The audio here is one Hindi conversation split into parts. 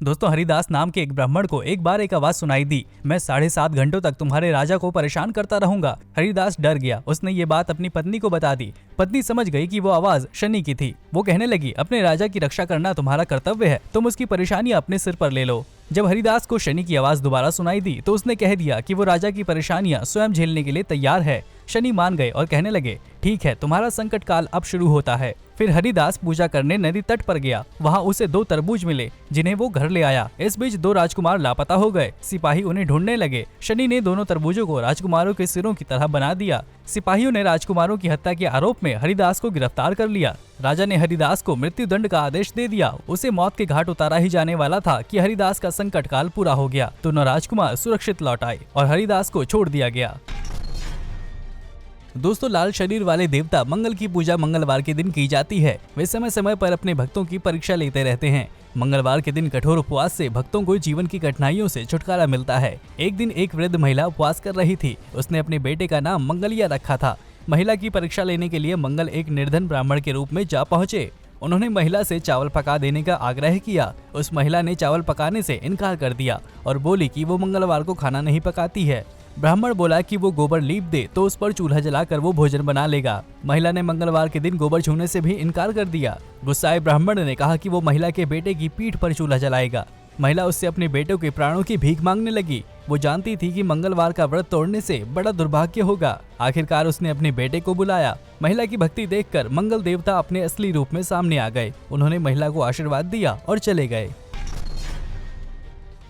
दोस्तों, हरिदास नाम के एक ब्राह्मण को एक बार एक आवाज सुनाई दी, मैं 7.5 घंटों तक तुम्हारे राजा को परेशान करता रहूंगा। हरिदास डर गया। उसने ये बात अपनी पत्नी को बता दी। पत्नी समझ गई कि वो आवाज शनि की थी। वो कहने लगी, अपने राजा की रक्षा करना तुम्हारा कर्तव्य है, तुम उसकी परेशानी अपने सिर पर ले लो। जब हरिदास को शनि की आवाज दोबारा सुनाई दी तो उसने कह दिया कि वो राजा की परेशानियां स्वयं झेलने के लिए तैयार है। शनि मान गए और कहने लगे, ठीक है, तुम्हारा संकट काल अब शुरू होता है। फिर हरिदास पूजा करने नदी तट पर गया। वहाँ उसे 2 तरबूज मिले जिन्हें वो घर ले आया। इस बीच 2 राजकुमार लापता हो गए। सिपाही उन्हें ढूंढने लगे। शनि ने दोनों तरबूजों को राजकुमारों के सिरों की तरह बना दिया। सिपाहियों ने राजकुमारों की हत्या के आरोप में हरिदास को गिरफ्तार कर लिया। राजा ने हरिदास को मृत्यु दंड का आदेश दे दिया। उसे मौत के घाट उतारा ही जाने वाला था कि हरिदास का संकट काल पूरा हो गया। दोनों राजकुमार सुरक्षित लौट आए और हरिदास को छोड़ दिया गया। दोस्तों, लाल शरीर वाले देवता मंगल की पूजा मंगलवार के दिन की जाती है। वे समय समय पर अपने भक्तों की परीक्षा लेते रहते हैं। मंगलवार के दिन कठोर उपवास से भक्तों को जीवन की कठिनाइयों से छुटकारा मिलता है। एक दिन एक वृद्ध महिला उपवास कर रही थी। उसने अपने बेटे का नाम मंगलिया रखा था। महिला की परीक्षा लेने के लिए मंगल एक निर्धन ब्राह्मण के रूप में जा पहुंचे। उन्होंने महिला से चावल पका देने का आग्रह किया। उस महिला ने चावल पकाने से इनकार कर दिया और बोली कि वो मंगलवार को खाना नहीं पकाती है। ब्राह्मण बोला कि वो गोबर लीप दे तो उस पर चूल्हा जलाकर वो भोजन बना लेगा। महिला ने मंगलवार के दिन गोबर छूने से भी इनकार कर दिया। गुस्साए ब्राह्मण ने कहा कि वो महिला के बेटे की पीठ पर चूल्हा जलाएगा। महिला उससे अपने बेटों के प्राणों की भीख मांगने लगी। वो जानती थी कि मंगलवार का व्रत तोड़ने से बड़ा दुर्भाग्य होगा। आखिरकार उसने अपने बेटे को बुलाया। महिला की भक्ति देखकर मंगल देवता अपने असली रूप में सामने आ गए। उन्होंने महिला को आशीर्वाद दिया और चले गए।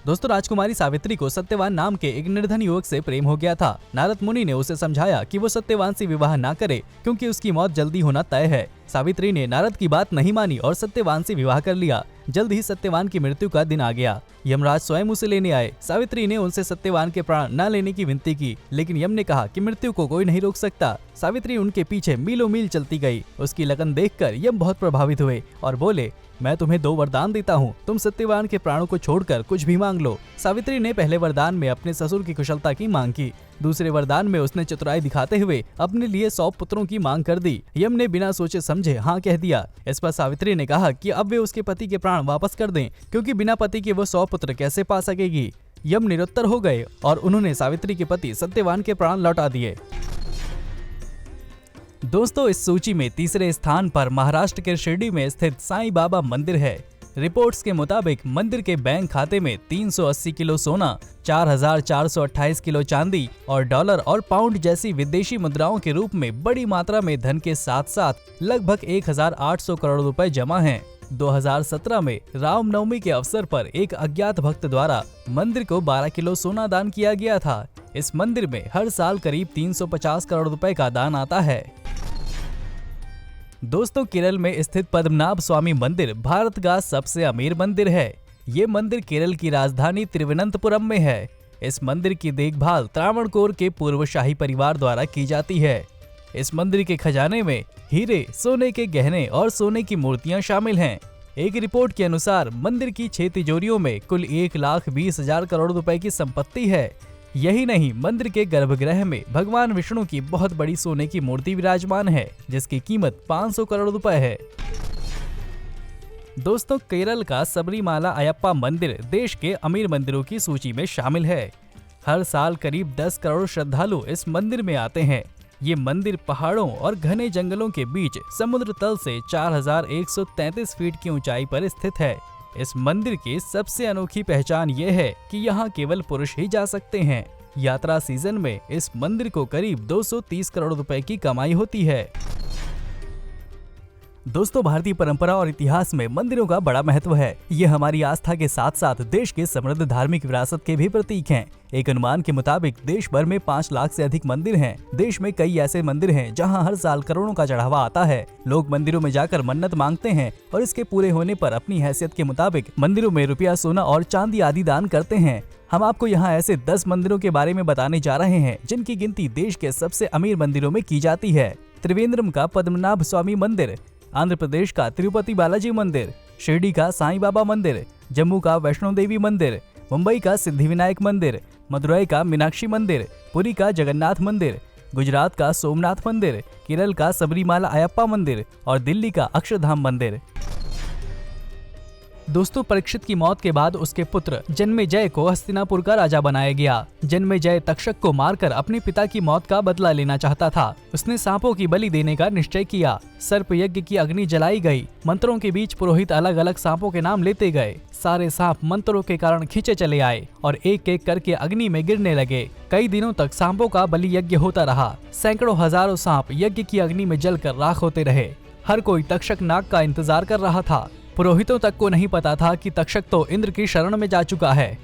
दोस्तों, राजकुमारी सावित्री को सत्यवान नाम के एक निर्धन युवक से प्रेम हो गया था। नारद मुनि ने उसे समझाया कि वो सत्यवान से विवाह ना करे क्योंकि उसकी मौत जल्दी होना तय है। सावित्री ने नारद की बात नहीं मानी और सत्यवान से विवाह कर लिया। जल्द ही सत्यवान की मृत्यु का दिन आ गया। यमराज स्वयं उसे लेने आए। सावित्री ने उनसे सत्यवान के प्राण न लेने की विनती की, लेकिन यम ने कहा कि मृत्यु को कोई नहीं रोक सकता। सावित्री उनके पीछे मीलों मील चलती गई। उसकी लगन देखकर यम बहुत प्रभावित हुए और बोले, मैं तुम्हें 2 वरदान देता हूँ, तुम सत्यवान के प्राणों को छोड़कर कुछ भी मांग लो। सावित्री ने पहले वरदान में अपने ससुर की कुशलता की मांग की। दूसरे वरदान में उसने चतुराई दिखाते हुए अपने लिए 100 पुत्रों की मांग कर दी। यम ने बिना सोचे समझे हाँ कह दिया। इस पर सावित्री ने कहा कि अब वे उसके पति के प्राण वापस कर दें, क्योंकि बिना पति के वो 100 पुत्र कैसे पा सकेगी। यम निरुत्तर हो गए और उन्होंने सावित्री के पति सत्यवान के प्राण लौटा दिए। दोस्तों, इस सूची में तीसरे स्थान पर महाराष्ट्र के शिरडी में स्थित साईं बाबा मंदिर है। रिपोर्ट्स के मुताबिक मंदिर के बैंक खाते में 380 किलो सोना, 4,428 किलो चांदी और डॉलर और पाउंड जैसी विदेशी मुद्राओं के रूप में बड़ी मात्रा में धन के साथ साथ लगभग 1,800 करोड़ रुपए जमा हैं। 2017 में रामनवमी के अवसर पर एक अज्ञात भक्त द्वारा मंदिर को 12 किलो सोना दान किया गया था। इस मंदिर में हर साल करीब 350 करोड़ रुपए का दान आता है। दोस्तों, केरल में स्थित पद्मनाभ स्वामी मंदिर भारत का सबसे अमीर मंदिर है। ये मंदिर केरल की राजधानी तिरुवनंतपुरम में है। इस मंदिर की देखभाल त्रावणकोर के पूर्व शाही परिवार द्वारा की जाती है। इस मंदिर के खजाने में हीरे, सोने के गहने और सोने की मूर्तियां शामिल हैं। एक रिपोर्ट के अनुसार मंदिर की 6 तिजोरियों में कुल 1,20,000 करोड़ रुपए की संपत्ति है। यही नहीं, मंदिर के गर्भगृह में भगवान विष्णु की बहुत बड़ी सोने की मूर्ति विराजमान है, जिसकी कीमत 500 करोड़ रुपए है। दोस्तों, केरल का सबरीमाला अयप्पा मंदिर देश के अमीर मंदिरों की सूची में शामिल है। हर साल करीब 10 करोड़ श्रद्धालु इस मंदिर में आते हैं। ये मंदिर पहाड़ों और घने जंगलों के बीच समुद्र तल से 4,133 फीट की ऊंचाई पर स्थित है। इस मंदिर की सबसे अनोखी पहचान ये है कि यहाँ केवल पुरुष ही जा सकते हैं। यात्रा सीजन में इस मंदिर को करीब 230 करोड़ रुपए की कमाई होती है। दोस्तों, भारतीय परंपरा और इतिहास में मंदिरों का बड़ा महत्व है। ये हमारी आस्था के साथ साथ देश के समृद्ध धार्मिक विरासत के भी प्रतीक हैं। एक अनुमान के मुताबिक देश भर में 5 लाख से अधिक मंदिर हैं। देश में कई ऐसे मंदिर हैं जहां हर साल करोड़ों का चढ़ावा आता है। लोग मंदिरों में जाकर मन्नत मांगते हैं और इसके पूरे होने पर अपनी हैसियत के मुताबिक मंदिरों में रुपया, सोना और चांदी आदि दान करते हैं। हम आपको यहाँ ऐसे 10 मंदिरों के बारे में बताने जा रहे हैं जिनकी गिनती देश के सबसे अमीर मंदिरों में की जाती है। त्रिवेंद्रम का पद्मनाभ स्वामी मंदिर, आंध्र प्रदेश का तिरुपति बालाजी मंदिर, शिरडी का साईं बाबा मंदिर, जम्मू का वैष्णो देवी मंदिर, मुंबई का सिद्धिविनायक मंदिर, मदुरई का मीनाक्षी मंदिर, पुरी का जगन्नाथ मंदिर, गुजरात का सोमनाथ मंदिर, केरल का सबरीमाला अयप्पा मंदिर और दिल्ली का अक्षरधाम मंदिर। दोस्तों, परीक्षित की मौत के बाद उसके पुत्र जन्मेजय को हस्तिनापुर का राजा बनाया गया। जन्मेजय तक्षक को मारकर अपने पिता की मौत का बदला लेना चाहता था। उसने सांपों की बलि देने का निश्चय किया। सर्प यज्ञ की अग्नि जलाई गई। मंत्रों के बीच पुरोहित अलग अलग सांपों के नाम लेते गए। सारे सांप मंत्रों के कारण खींचे चले आए और एक एक करके अग्नि में गिरने लगे। कई दिनों तक सांपों का बलि यज्ञ होता रहा। सैकड़ों हजारों सांप यज्ञ की अग्नि में जलकर राख होते रहे। हर कोई तक्षक नाग का इंतजार कर रहा था। पुरोहितों तक को नहीं पता था कि तक्षक तो इंद्र की शरण में जा चुका है।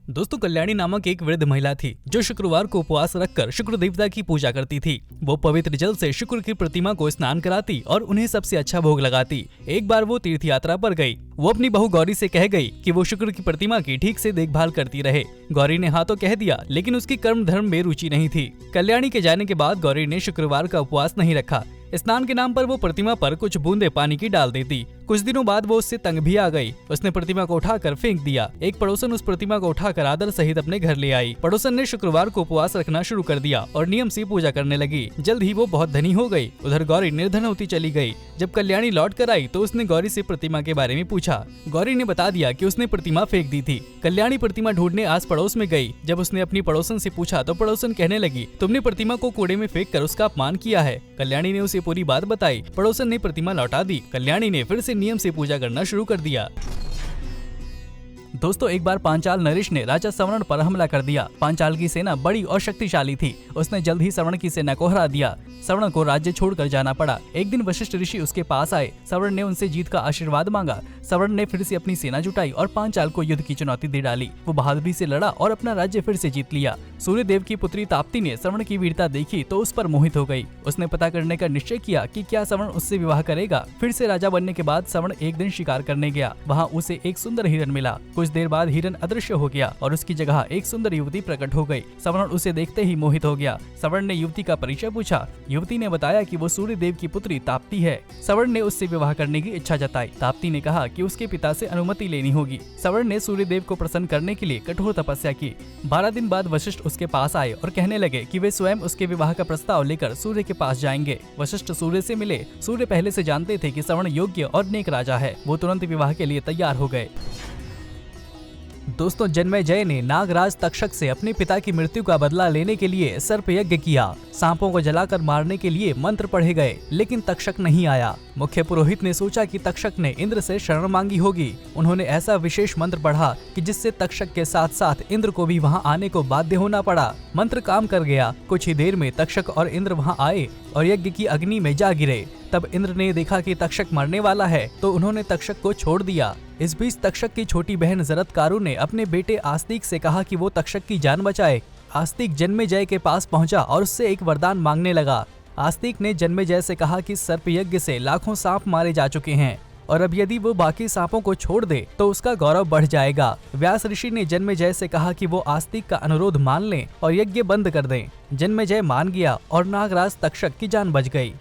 दोस्तों, कल्याणी नामक एक वृद्ध महिला थी जो शुक्रवार को उपवास रखकर शुक्र देवता की पूजा करती थी। वो पवित्र जल से शुक्र की प्रतिमा को स्नान कराती और उन्हें सबसे अच्छा भोग लगाती। एक बार वो तीर्थ यात्रा पर गई। वो अपनी बहू गौरी से कह गई कि वो शुक्र की प्रतिमा की ठीक से देखभाल करती रहे। गौरी ने हाँ तो कह दिया, लेकिन उसकी कर्म धर्म में रुचि नहीं थी। कल्याणी के जाने के बाद गौरी ने शुक्रवार का उपवास नहीं रखा। स्नान के नाम पर वो प्रतिमा पर कुछ बूंदे पानी की डाल देती। कुछ दिनों बाद वो उससे तंग भी आ गई। उसने प्रतिमा को उठाकर फेंक दिया। एक पड़ोसन उस प्रतिमा को उठाकर आदर सहित अपने घर ले आई। पड़ोसन ने शुक्रवार को उपवास रखना शुरू कर दिया और नियम से पूजा करने लगी। जल्द ही वो बहुत धनी हो गई। उधर गौरी निर्धन होती चली गई। जब कल्याणी लौट कर आई तो उसने गौरी से प्रतिमा के बारे में पूछा। गौरी ने बता दिया कि उसने प्रतिमा फेंक दी थी। कल्याणी प्रतिमा ढूंढने आस पड़ोस में गई। जब उसने अपनी पड़ोसन से पूछा तो पड़ोसन कहने लगी, तुमने प्रतिमा को कूड़े में फेंक कर उसका अपमान किया है। कल्याणी ने उसे पूरी बात बताई। पड़ोसन ने प्रतिमा लौटा दी। कल्याणी ने फिर से नियम से पूजा करना शुरू कर दिया। दोस्तों, एक बार पांचाल नरेश ने राजा सवर्ण पर हमला कर दिया। पांचाल की सेना बड़ी और शक्तिशाली थी। उसने जल्द ही सवर्ण की सेना को हरा दिया। सवर्ण को राज्य छोड़कर जाना पड़ा। एक दिन वशिष्ठ ऋषि उसके पास आए। सवर्ण ने उनसे जीत का आशीर्वाद मांगा। सवर्ण ने फिर से अपनी सेना जुटाई और पांचाल को युद्ध की चुनौती दे डाली। वो बहादुरी से लड़ा और अपना राज्य फिर से जीत लिया। सूर्यदेव की पुत्री ताप्ती ने सवर्ण की वीरता देखी तो उस पर मोहित हो गई। उसने पता करने का निश्चय किया कि क्या सवर्ण उससे विवाह करेगा। फिर से राजा बनने के बाद सवर्ण एक दिन शिकार करने गया। वहाँ उसे एक सुंदर हिरन मिला। कुछ देर बाद हिरन अदृश्य हो गया और उसकी जगह एक सुंदर युवती प्रकट हो गई। सवर्ण उसे देखते ही मोहित हो गया। सवर्ण ने युवती का परिचय पूछा। युवती ने बताया कि वो सूर्यदेव की पुत्री ताप्ती है। सवर्ण ने उससे विवाह करने की इच्छा जताई। ताप्ती ने कहा कि उसके पिता से अनुमति लेनी होगी। सवर्ण ने सूर्यदेव को प्रसन्न करने के लिए कठोर तपस्या की। 12 दिन बाद वशिष्ठ उसके पास आए और कहने लगे कि वे स्वयं उसके विवाह का प्रस्ताव लेकर सूर्य के पास जाएंगे। वशिष्ठ सूर्य से मिले। सूर्य पहले से जानते थे कि सवर्ण योग्य और नेक राजा है। वो तुरंत विवाह के लिए तैयार हो गए। दोस्तों, जन्मेजय ने नागराज तक्षक से अपने पिता की मृत्यु का बदला लेने के लिए सर्प यज्ञ किया। सांपों को जलाकर मारने के लिए मंत्र पढ़े गए, लेकिन तक्षक नहीं आया। मुख्य पुरोहित ने सोचा कि तक्षक ने इंद्र से शरण मांगी होगी। उन्होंने ऐसा विशेष मंत्र पढ़ा कि जिससे तक्षक के साथ साथ इंद्र को भी वहां आने को बाध्य होना पड़ा। मंत्र काम कर गया। कुछ ही देर में तक्षक और इंद्र वहां आए और यज्ञ की अग्नि में जा गिरे। तब इंद्र ने देखा कि तक्षक मरने वाला है तो उन्होंने तक्षक को छोड़ दिया। इस बीच तक्षक की छोटी बहन जरत्कारु ने अपने बेटे आस्तिक से कहा कि वो तक्षक की जान बचाए। आस्तिक जन्मेजय के पास पहुंचा और उससे एक वरदान मांगने लगा। आस्तिक ने जन्मेजय से कहा कि सर्प यज्ञ से लाखों सांप मारे जा चुके हैं और अब यदि वो बाकी सांपों को छोड़ दे तो उसका गौरव बढ़ जाएगा। व्यास ऋषि ने जन्मेजय से कहा कि वो आस्तिक का अनुरोध मान लें और यज्ञ बंद कर दें। जन्मेजय मान गया और नागराज तक्षक की जान बच गई।